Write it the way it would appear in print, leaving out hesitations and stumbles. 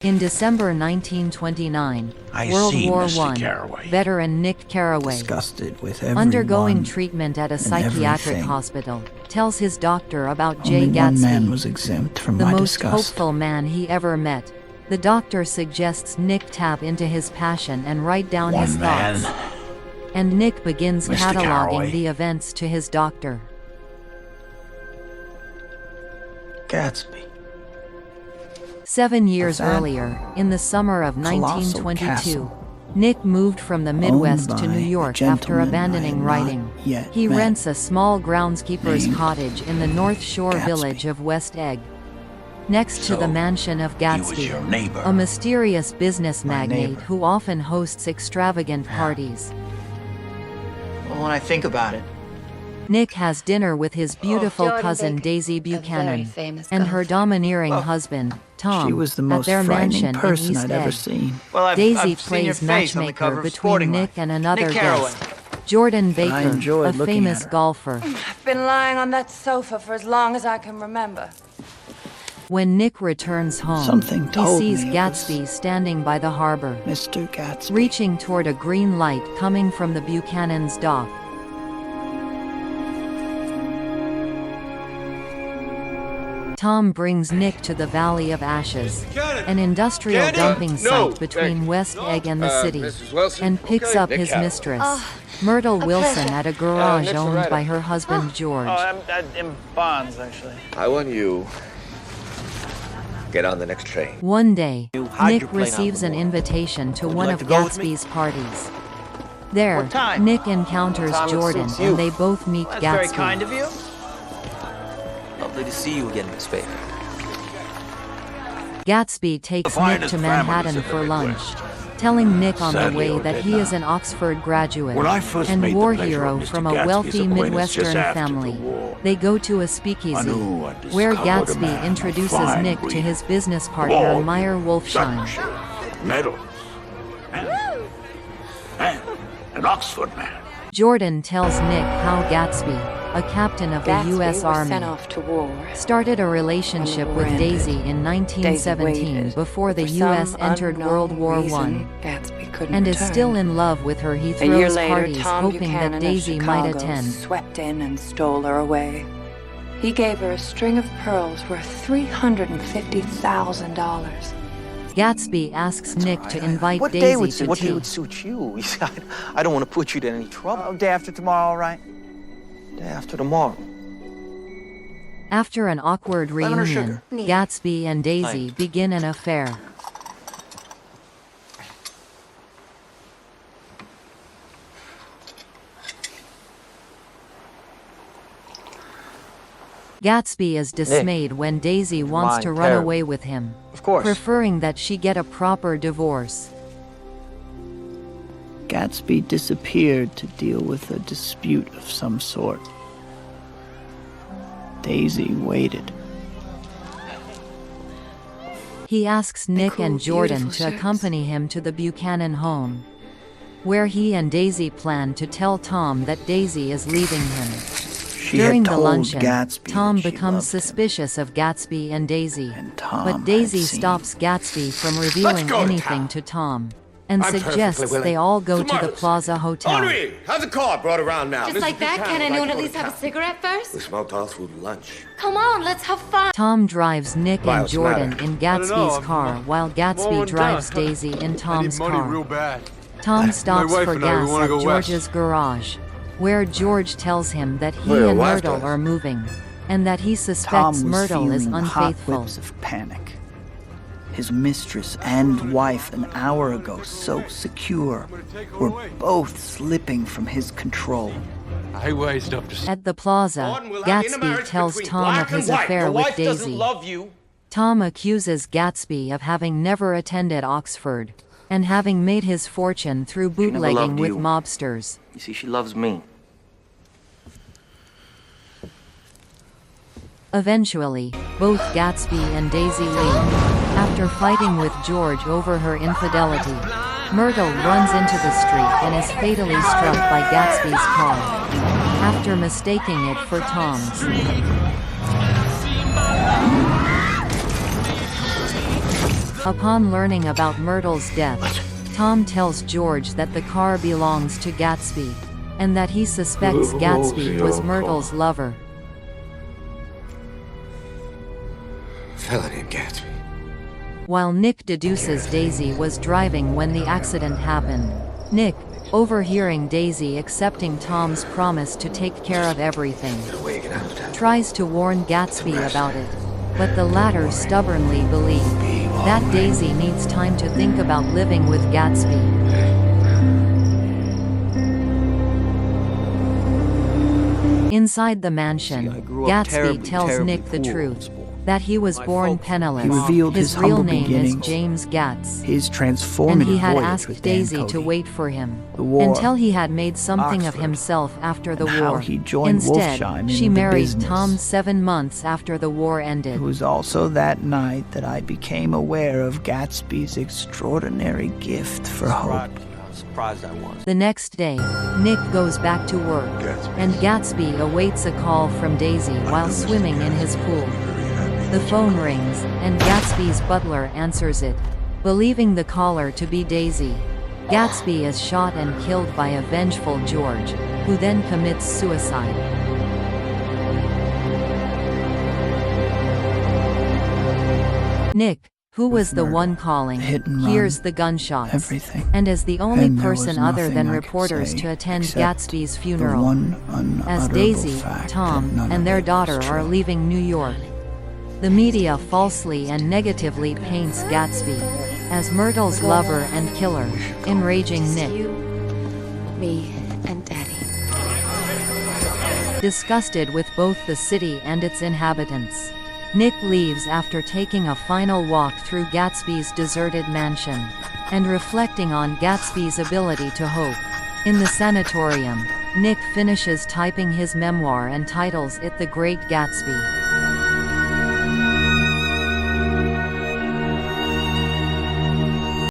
In December 1929, World War I, veteran Nick Carraway, disgusted with everyone, undergoing treatment at a psychiatric everything. hospital, tells his doctor about Only Jay one man Gatsby, was exempt from the my most disgust. hopeful man he ever met. The doctor suggests Nick tap into his passion and write down his thoughts. And Nick begins Mr. cataloging Carraway. the events to his doctor. Gatsby. 7 years that earlier, in the summer of colossal 1922, castle, Nick moved from the Midwest owned to by New a York after gentleman I abandoning had writing. not yet He met, rents a small groundskeeper's named cottage in the North Shore Gatsby. village of West Egg. Next to the So, mansion of he was Gatsby, your neighbor. a mysterious business My magnate neighbor. who often hosts extravagant parties. Well, when I think about it, Nick has dinner with his beautiful Jordan cousin Baker, Daisy a very Buchanan, famous and her golfer. domineering husband, Tom, She was the at most their frightening mansion in person East I'd ever Egg. seen. well, I've Daisy seen your plays face on the matchmaker cover of between Sporting Nick Life. and another Nick Carraway. guest, Jordan Baker, enjoyed a looking famous at her. golfer. I've been lying on that sofa for as long as I can remember. When Nick returns home, Something he told sees me it Gatsby standing by the harbor, Mr. Gatsby. reaching toward a green light coming from the Buchanan's dock. Tom brings Nick to the Valley of Ashes, an industrial dumping site between West Egg and the city, and picks up his mistress, Myrtle Wilson, at a garage owned by her husband George. I'm in Bonds, actually. I want you get on the next train. One day, Nick hydroplane receives on an the wall. invitation to Would you one like of to go with me? Gatsby's parties. There, What time? Nick encounters Time that Jordan suits you. and they both meet That's very Gatsby. kind of you. Lovely to see you again, Miss Baker. Gatsby takes The Nick finest to families Manhattan of the for lunch, Midwest. telling Nick on the Sadly, way we're that dead he is now. an Oxford graduate When I first and made the war pleasure hero of Mr. from a Gatsby's wealthy acquaintance just Midwestern after the family. war, They go to a I speakeasy, knew I'd where discovered a Gatsby man of introduces fine Nick to breeding. his business partner War, Meyer Wolfsheim. gunship, medals, and an Oxford man. Jordan tells Nick how Gatsby, a captain of the Gatsby U.S. was Army, sent off to war. started a relationship When the with war Daisy ended, in Daisy 1917 waited, before the but for U.S. some entered unknown World War I, reason, Gatsby couldn't and is return. still in love with her. He A year throws later, parties Tom hoping Buchanan that of Daisy might Chicago attend. swept in and stole her away. He gave her a string of pearls worth $350,000. Gatsby asks Nick to invite What day Daisy would to suit What day tea. would suit you? I don't want to put you to any trouble. Day after tomorrow, all right? Day after tomorrow. After an awkward Lemon or reunion, sugar? Gatsby and Daisy begin an affair. Gatsby is dismayed when Daisy wants Mine to run terrible. away with him, Of course. preferring that she get a proper divorce. Gatsby disappeared to deal with a dispute of some sort. Daisy waited. He asks Nick cool, and Jordan beautiful to shirts. accompany him to the Buchanan home, where he and Daisy plan to tell Tom that Daisy is leaving him. She During had the told luncheon, Gatsby Tom that she becomes loved him. suspicious of Gatsby and Daisy, And Tom but Daisy had seen. stops Gatsby from revealing go to anything town. to Tom, and I'm suggests perfectly willing. they all go to the Tomorrow's- Plaza Hotel. Henri, have the car brought around now. Just Mrs. like that? Buchanan Can would anyone like at to least go have a to cigarette town. first? We smoked all through lunch. Come on, let's have fun. Tom drives Nick Why, and what's the matter? Jordan in Gatsby's car while Gatsby drives Daisy in Tom's car. bad. Tom stops wife for and I, we gas wanna at go west. George's garage, where George tells him that he Well, your and wife Myrtle does. are moving, and that he Tom suspects was Myrtle is feeling the hot unfaithful. whips of panic. His mistress and wife an hour ago, so secure, were both slipping from his control. I wised up to At the plaza, Gatsby tells Tom of his affair with Daisy. Tom accuses Gatsby of having never attended Oxford, and having made his fortune through never bootlegging loved with you. mobsters. You see, she loves me. Eventually, both Gatsby and Daisy leave. After fighting with George over her infidelity, Myrtle runs into the street and is fatally struck by Gatsby's car, after mistaking it for Tom's. Upon learning about Myrtle's death, Tom tells George that the car belongs to Gatsby, and that he suspects Gatsby was Myrtle's lover. Fella named Gatsby. While Nick deduces Daisy was driving when the accident happened, Nick, overhearing Daisy accepting Tom's promise to take care of everything, tries to warn Gatsby about it, but the latter stubbornly believes that Daisy needs time to think about living with Gatsby. Inside the mansion, Gatsby tells Nick the truth, that he was born penniless. He revealed his real humble name is beginnings, James Gatz, his transformative and he had voyage asked with Dan Daisy to Cody, wait for him the war, until he had made something of Oxford, himself after the and how war. he joined Instead, Wolfsheim in she the married business. Tom 7 months after the war ended. It was also that night that I became aware of Gatsby's extraordinary gift for hope. I'm surprised I was. The next day, Nick goes back to work, and Gatsby awaits a call from Daisy while swimming in his pool. The phone rings, and Gatsby's butler answers it, believing the caller to be Daisy. Gatsby is shot and killed by a vengeful George, who then commits suicide. Nick, who was the one calling, hit and run, hears the gunshots, everything. and is the only And there was person other nothing than I could reporters say to attend except Gatsby's the funeral. one As unutterable Daisy, fact that Tom, none and of their it was daughter are true. leaving New York. The media falsely and negatively paints Gatsby as Myrtle's lover and killer, enraging Nick. You, me, and Daddy. Disgusted with both the city and its inhabitants, Nick leaves after taking a final walk through Gatsby's deserted mansion, and reflecting on Gatsby's ability to hope. In the sanatorium, Nick finishes typing his memoir and titles it The Great Gatsby.